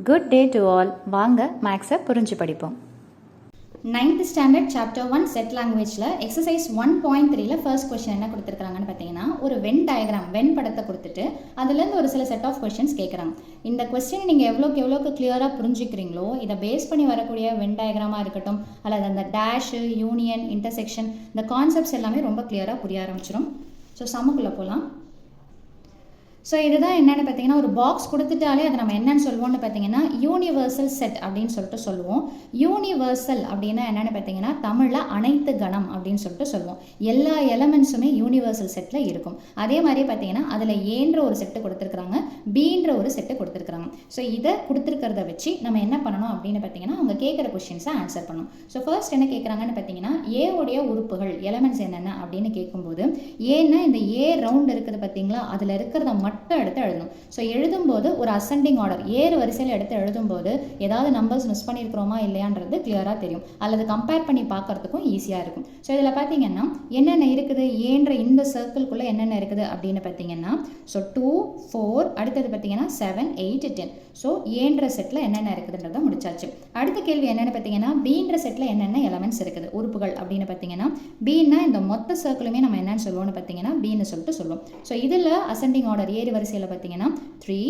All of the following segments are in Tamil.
Good day to all. வாங்க மேக்ஸை புரிஞ்சு படிப்போம். 9th ஸ்டாண்டர்ட் சாப்டர் 1 செட் லாங்குவேஜில் எக்ஸசைஸ் 1.3ல ஃபர்ஸ்ட் கொஸ்டின் என்ன கொடுத்துருக்காங்கன்னு பார்த்தீங்கன்னா, ஒரு வென் டயக்ராம் வென் படத்தை கொடுத்துட்டு அதுலேருந்து ஒரு சில செட் ஆஃப் கொஸ்டின்ஸ் கேட்குறாங்க. இந்த கொஸ்டின் நீங்கள் எவ்வளோக்கு கிளியராக புரிஞ்சுக்கிறீங்களோ, இதை பேஸ் பண்ணி வரக்கூடிய வென் டயக்ராமாக இருக்கட்டும் அல்லது அந்த டேஷு, யூனியன், இன்டர்செக்ஷன், இந்த கான்செப்ட்ஸ் எல்லாமே ரொம்ப கிளியராக புரிய ஆரம்பிச்சிடும். ஸோ சம்முக்குள்ளே போகலாம். ஸோ இதுதான் என்னென்னு பார்த்தீங்கன்னா, ஒரு பாக்ஸ் கொடுத்துட்டாலே அதை நம்ம என்னென்னு சொல்லுவோம்னு பார்த்தீங்கன்னா யூனிவர்சல் செட் அப்படின்னு சொல்லிட்டு சொல்லுவோம். யூனிவர்சல் அப்படின்னா என்னென்னு பார்த்தீங்கன்னா தமிழில் அனைத்து கணம் அப்படின்னு சொல்லிட்டு சொல்லுவோம். எல்லா எலமெண்ட்ஸுமே யூனிவர்சல் செட்டில் இருக்கும். அதே மாதிரி பார்த்தீங்கன்னா அதில் ஏன்ற ஒரு செட்டு கொடுத்துருக்குறாங்க, பீன்ற ஒரு செட்டு கொடுத்துருக்குறாங்க. ஸோ இதை கொடுத்துருக்கிறத வச்சு நம்ம என்ன பண்ணணும் அப்படின்னு பார்த்தீங்கன்னா அவங்க கேட்குற கொஸ்டின்ஸை ஆன்சர் பண்ணணும். ஸோ ஃபர்ஸ்ட் என்ன கேட்குறாங்கன்னு பார்த்தீங்கன்னா ஏவுடைய உறுப்புகள் எலமெண்ட்ஸ் என்னென்ன அப்படின்னு கேட்கும்போது, ஏன்னா இந்த ஏ ரவுண்ட் இருக்குது பார்த்தீங்களா, அதில் இருக்கிறத மட்டும் எடுத்து எழுதணும். ஸோ எழுதும்போது ஒரு அசெண்டிங் ஆர்டர் ஏறு வரிசையில் எடுத்து எழுதும்போது ஏதாவது நம்பர்ஸ் மிஸ் பண்ணியிருக்கிறோமா இல்லையான்றது கிளியராக தெரியும், அல்லது கம்பேர் பண்ணி பார்க்கறதுக்கும் ஈஸியாக இருக்கும். ஸோ இதில் பார்த்தீங்கன்னா என்னென்ன இருக்குது, ஏன்ற இந்த சர்க்கிள்குள்ளே என்னென்ன இருக்குது அப்படின்னு பார்த்தீங்கன்னா, ஸோ 2, 4, அடுத்தது பார்த்தீங்கன்னா 7, 8, 10. ஸோ ஏன்ற செட்டில் என்னென்ன இருக்குதுன்றதை முடிச்சாச்சு. அடுத்த கேள்வி என்னென்னு பார்த்தீங்கன்னா பீன்ற செட்டில் என்னென்ன எலமெண்ட்ஸ் இருக்குது உறுப்புகள் அப்படின்னு பார்த்தீங்கன்னா, பீன்னா இந்த மொத்த சர்க்கிளுமே நம்ம என்னன்னு சொல்லுவோம்னு பார்த்தீங்கன்னா பீன்னு சொல்லிட்டு சொல்லுவோம். ஸோ இதில் அசெண்டிங் ஆர்டர் ஏறு வரிசையில் பார்த்தீங்கன்னா 3,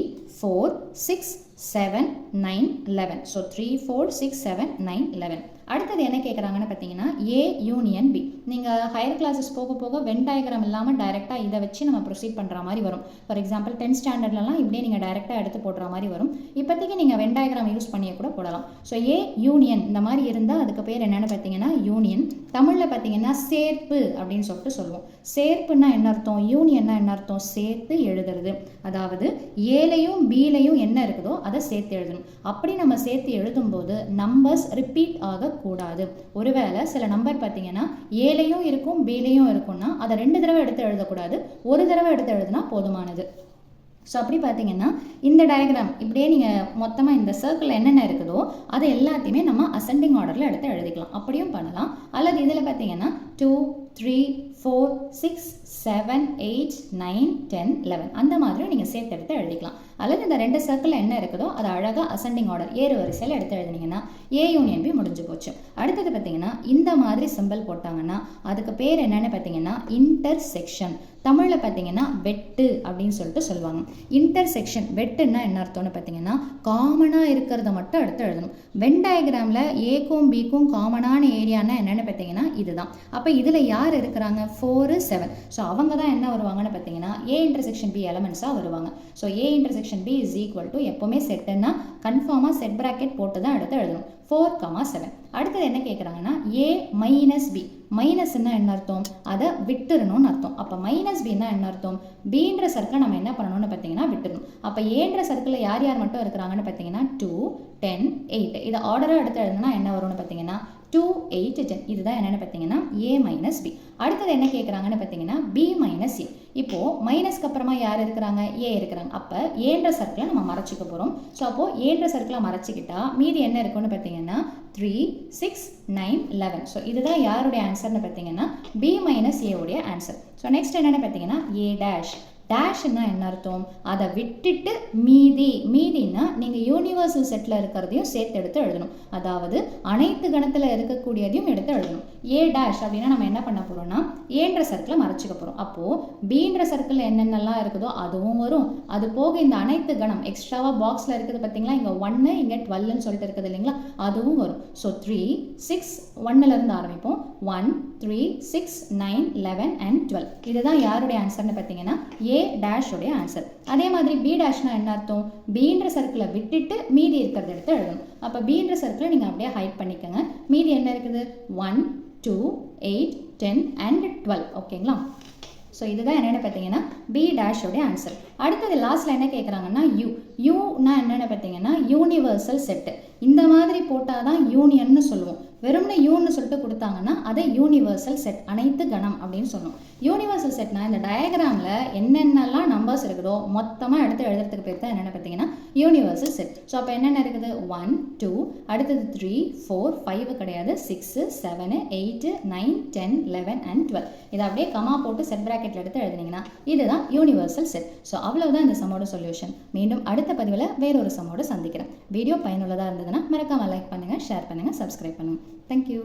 4, 6, 7, 9, 11. ஸோ 3, 4, 6, 7, 9, 11. அடுத்தது என்ன கேட்குறாங்கன்னு பார்த்தீங்கன்னா ஏ யூனியன் பி. நீங்கள் ஹையர் கிளாஸஸ் போக போக வென் டயக்ராம் இல்லாமல் டைரெக்டாக இதை வச்சு நம்ம ப்ரொசீட் பண்ணுற மாதிரி வரும். ஃபார் எக்ஸாம்பிள் 10th ஸ்டாண்டர்ட்லலாம் இப்படியே நீங்கள் டைரெக்டாக எடுத்து போடுற மாதிரி வரும். இப்போதைக்கு நீங்கள் வென் டயக்ராம் யூஸ் பண்ணியே கூட போடலாம். ஸோ ஏ யூனியன் இந்த மாதிரி இருந்தால் அதுக்கு பேர் என்னென்னு பார்த்தீங்கன்னா யூனியன். தமிழில் பார்த்தீங்கன்னா சேர்ப்பு அப்படின்னு சொல்லிட்டு சொல்லுவோம். சேர்ப்புன்னா என்ன அர்த்தம், யூனியன்னா என்ன அர்த்தம், சேர்த்து எழுதுறது. அதாவது ஏலையும் பீலையும் என்ன இருக்குதோ அதை சேர்த்து எழுதணும். அப்படி நம்ம சேர்த்து எழுதும்போது நம்பர்ஸ் ரிப்பீட் ஆகக்கூடாது. ஒருவேளை சில நம்பர் பார்த்தீங்கன்னா ஏலையும் இருக்கும் பீலையும் இருக்கும்னா அதை 2 தடவை எடுத்து எழுதக்கூடாது, ஒரு தடவை எடுத்து எழுதுனா போதுமானது. ஸோ அப்படி பார்த்தீங்கன்னா இந்த டயக்ராம் இப்படியே நீங்கள் மொத்தமாக இந்த சர்க்கிளில் என்னென்ன இருக்குதோ அதை எல்லாத்தையுமே நம்ம அசெண்டிங் ஆர்டரில் எடுத்து எழுதிக்கலாம். அப்படியும் பண்ணலாம். அல்லது இதில் பார்த்தீங்கன்னா 2, 3, 4, 6, 7, 8, 9, 10, 11 அந்த மாதிரி நீங்கள் சேர்த்து எடுத்து எழுதிக்கலாம். அல்லது இந்த 2 சர்க்கிளில் என்ன இருக்குதோ அதை அழகாக அசெண்டிங் ஆர்டர் ஏறு வரிசையில் எடுத்து எழுதினீங்கன்னா ஏ யூனியன் பி முடிஞ்சு போச்சு. அடுத்தது பார்த்தீங்கன்னா இந்த மாதிரி சிம்பிள் போட்டாங்கன்னா அதுக்கு பேர் என்னென்னு பார்த்தீங்கன்னா இன்டர்செக்ஷன். தமிழில் பார்த்தீங்கன்னா வெட்டு அப்படின்னு சொல்லிட்டு சொல்லுவாங்க. இன்டர்செக்ஷன் வெட்டுன்னா என்ன அர்த்தம்னு பார்த்தீங்கன்னா காமனாக இருக்கிறத மட்டும் எடுத்து எழுதணும். வென் டயக்ராமில் ஏக்கும் பிக்கும் காமனான ஏரியானா என்னென்னு பார்த்தீங்கன்னா இதுதான். அப்போ இதில் யார் இருக்கிறாங்க, 4, 7. ஸோ அவங்க தான் என்ன வருவாங்கன்னு பார்த்தீங்கன்னா ஏ இன்டர்செக்ஷன் பி எலமெண்ட்ஸாக வருவாங்க. So A intersection B is equal to எப்போவுமே செட்டுன்னா கன்ஃபார்மாக செட் ப்ராக்கெட் போட்டு தான் எடுத்து எழுதணும். 4, 7. அடுத்தது என்ன கேட்குறாங்கன்னா ஏ மைனஸ் பி. மைனஸ்ன்னா என்ன அர்த்தம், அதை விட்டுறணும்னு அர்த்தம். அப்போ மைனஸ் பின்னா என்ன அர்த்தம், பீன்ற சர்க்கிளை நம்ம என்ன பண்ணணும்னு பார்த்தீங்கன்னா விட்டுறணும். அப்போ ஏன்ற சர்க்கிளில் யார் யார் மட்டும் இருக்கிறாங்கன்னு பார்த்தீங்கன்னா 2, 10, 8. இதை ஆர்டராக எடுத்து எழுதுனா என்ன வரும்னு பார்த்தீங்கன்னா 2, 8, 10. இதுதான் என்னென்னு பார்த்தீங்கன்னா ஏ மைனஸ் பி. அடுத்தது என்ன கேட்குறாங்கன்னு பார்த்தீங்கன்னா பி மைனஸ் ஏ. இப்போது மைனஸ்க்கு அப்புறமா யார் இருக்கிறாங்க, ஏ இருக்கிறாங்க. அப்போ ஏன்ற சர்க்கிளை நம்ம மறைச்சிக்க போகிறோம். ஸோ அப்போது ஏன்ற சர்க்கிளை மறைச்சிக்கிட்டா மீதி என்ன இருக்குன்னு பார்த்தீங்கன்னா 3, 6, 9, 11. ஸோ இதுதான் யாருடைய ஆன்சர்னு பார்த்தீங்கன்னா பி மைனஸ் ஏவுடைய ஆன்சர். ஸோ நெக்ஸ்ட் என்னென்னு பார்த்தீங்கன்னா ஏ டேஷ். டேஷ்னா என்ன அர்த்தம், அதை விட்டுட்டு மீதின்னா நீங்கள் யூனிவர்சல் செட்டில் இருக்கிறதையும் சேர்த்து எடுத்து எழுதணும். அதாவது அனைத்து கணத்தில் இருக்கக்கூடியதையும் எடுத்து எழுதணும். ஏ டேஷ் அப்படின்னா நம்ம என்ன பண்ண போகிறோம்னா ஏன்ற சர்க்கிளை மறைச்சிக்க போகிறோம். அப்போது பீன்ற சர்க்கிளில் என்னென்னலாம் இருக்குதோ அதுவும் வரும். அது போக இந்த அனைத்து கணம் எக்ஸ்ட்ராவாக பாக்ஸில் இருக்குது பார்த்தீங்களா, இங்கே 1 இங்கே 12ன்னு சொல்லிட்டு இருக்குது இல்லைங்களா, அதுவும் வரும். ஸோ 3, 6, 1லேருந்து ஆரம்பிப்போம். 1, 3, 6, 9, 11 and 12. இதுதான் யாருடைய ஆன்சர்னு பார்த்தீங்கன்னா ஏ டேஷ் உடைய ஆன்சர். அதே மாதிரி பி டேஷ்னா என்ன அர்த்தம், பீன்ற சர்க்கிளை விட்டுட்டு மீதி இருக்கிறத எடுத்து எழுதணும். அப்போ பீன்ற சர்க்கிளை நீங்கள் அப்படியே ஹைட் பண்ணிக்கோங்க. மீதி என்ன இருக்குது 1, 2, 8, 10 and 12. ஓகேங்களா. ஸோ இதுதான் என்னென்னு பார்த்தீங்கன்னா பி டேஷோடைய ஆன்சர். அடுத்தது லாஸ்ட்டில் என்ன கேட்குறாங்கன்னா யூனா என்னென்னு பார்த்தீங்கன்னா யூனிவர்சல் செட்டு. இந்த மாதிரி போட்டால் தான் யூனியன்னு சொல்லுவோம். வெறும்னே யூன்னு சொல்லிட்டு கொடுத்தாங்கன்னா அதை யூனிவர்சல் செட், அனைத்து கணம் அப்படின்னு சொல்லணும். யூனிவர்சல் செட்னா இந்த டயக்ராமில் என்னென்னலாம் நம்பர்ஸ் இருக்குதோ மொத்தமாக எடுத்து எழுதுறதுக்கு பேர் தான் என்னென்ன பார்த்தீங்கன்னா யூனிவர்சல் செட். ஸோ அப்போ என்னென்ன இருக்குது 1 2, அடுத்தது 3 4 5 கிடையாது, 6 7 8 9 10 11 and 12. இதை அப்படியே கமா போட்டு செட் ப்ராக்கெட்டில் எடுத்து எழுதுனீங்கன்னா இதுதான் யூனிவர்சல் செட். ஸோ அவ்வளவுதான் இந்த சம்மோட சொல்யூஷன். மீண்டும் அடுத்த பதிவில் வேறொரு சம்மோடு சந்திக்கிறேன். வீடியோ பயனுள்ளதாக இருந்ததுன்னா மறக்காமல் லைக் பண்ணுங்கள், ஷேர் பண்ணுங்கள், சப்ஸ்கிரைப் பண்ணுங்கள். தேங்க்யூ.